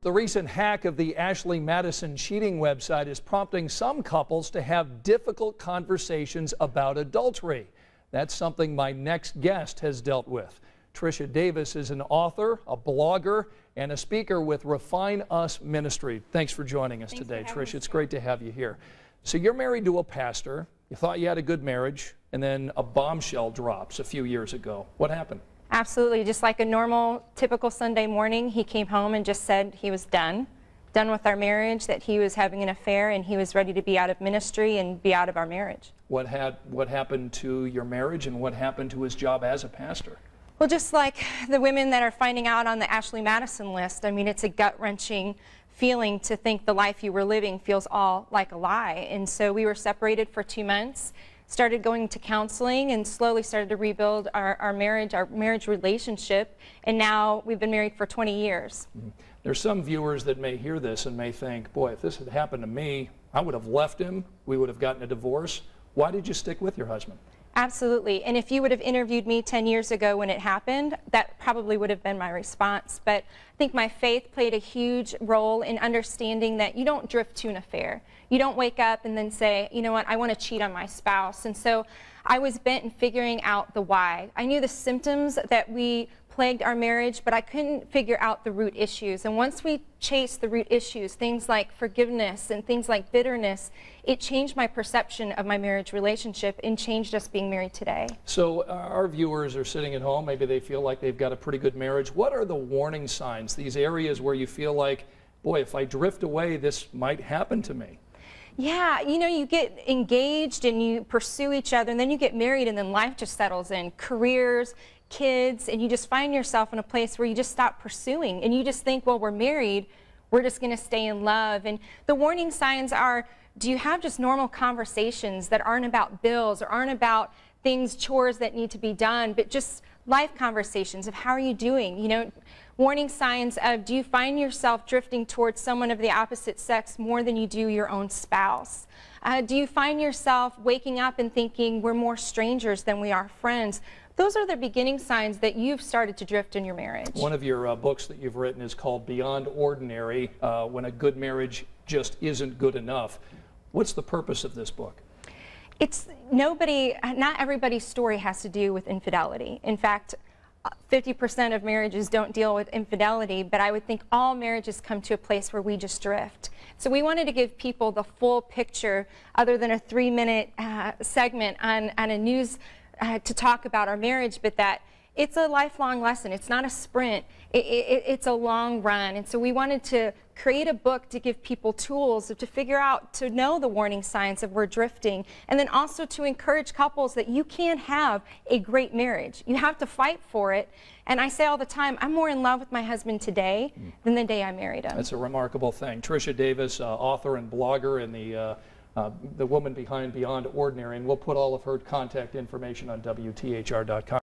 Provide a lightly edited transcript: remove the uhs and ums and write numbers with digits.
The recent hack of the Ashley Madison cheating website is prompting some couples to have difficult conversations about adultery. That's something my next guest has dealt with. Trisha Davis is an author, a blogger, and a speaker with Refine Us Ministry. Thanks for joining us today, Trisha. It's great to have you here. So you're married to a pastor. You thought you had a good marriage, and then a bombshell drops a few years ago. What happened? Absolutely. Just like a normal, typical Sunday morning, he came home and just said he was done with our marriage, that he was having an affair, and he was ready to be out of ministry and be out of our marriage. What happened to your marriage, and what happened to his job as a pastor? Well, just like the women that are finding out on the Ashley Madison list, I mean, it's a gut-wrenching feeling to think the life you were living feels all like a lie. And so we were separated for 2 months. Started going to counseling and slowly started to rebuild our marriage relationship, and now we've been married for 20 years. There's some viewers that may hear this and may think, boy, if this had happened to me, I would have left him, we would have gotten a divorce. Why did you stick with your husband? Absolutely, and if you would have interviewed me 10 years ago when it happened, that probably would have been my response. But I think my faith played a huge role in understanding that you don't drift to an affair. You don't wake up and then say, you know what, I want to cheat on my spouse. And so I was bent in figuring out the why. I knew the symptoms that we plagued our marriage, but I couldn't figure out the root issues. And once we chased the root issues, things like forgiveness and things like bitterness, it changed my perception of my marriage relationship and changed us being married today. So our viewers are sitting at home, maybe they feel like they've got a pretty good marriage. What are the warning signs, these areas where you feel like, boy, if I drift away, this might happen to me? Yeah, you know, you get engaged and you pursue each other, and then you get married, and then life just settles in. Careers, kids, and you just find yourself in a place where you just stop pursuing, and you just think, well, we're married, we're just going to stay in love. And the warning signs are, do you have just normal conversations that aren't about bills or aren't about things, chores that need to be done, but just life conversations of how are you doing? You know, warning signs of, do you find yourself drifting towards someone of the opposite sex more than you do your own spouse? Do you find yourself waking up and thinking we're more strangers than we are friends? Those are the beginning signs that you've started to drift in your marriage. One of your books that you've written is called Beyond Ordinary, When a Good Marriage Just Isn't Good Enough. What's the purpose of this book? Not everybody's story has to do with infidelity. In fact, 50% of marriages don't deal with infidelity, but I would think all marriages come to a place where we just drift. So we wanted to give people the full picture, other than a 3-minute segment on a news to talk about our marriage, but that it's a lifelong lesson. It's not a sprint. It's a long run. And so we wanted to create a book to give people tools to figure out, to know the warning signs of we're drifting, and then also to encourage couples that you can have a great marriage. You have to fight for it. And I say all the time, I'm more in love with my husband today than the day I married him. That's a remarkable thing. Trisha Davis, author and blogger, and the woman behind Beyond Ordinary, and we'll put all of her contact information on WTHR.com.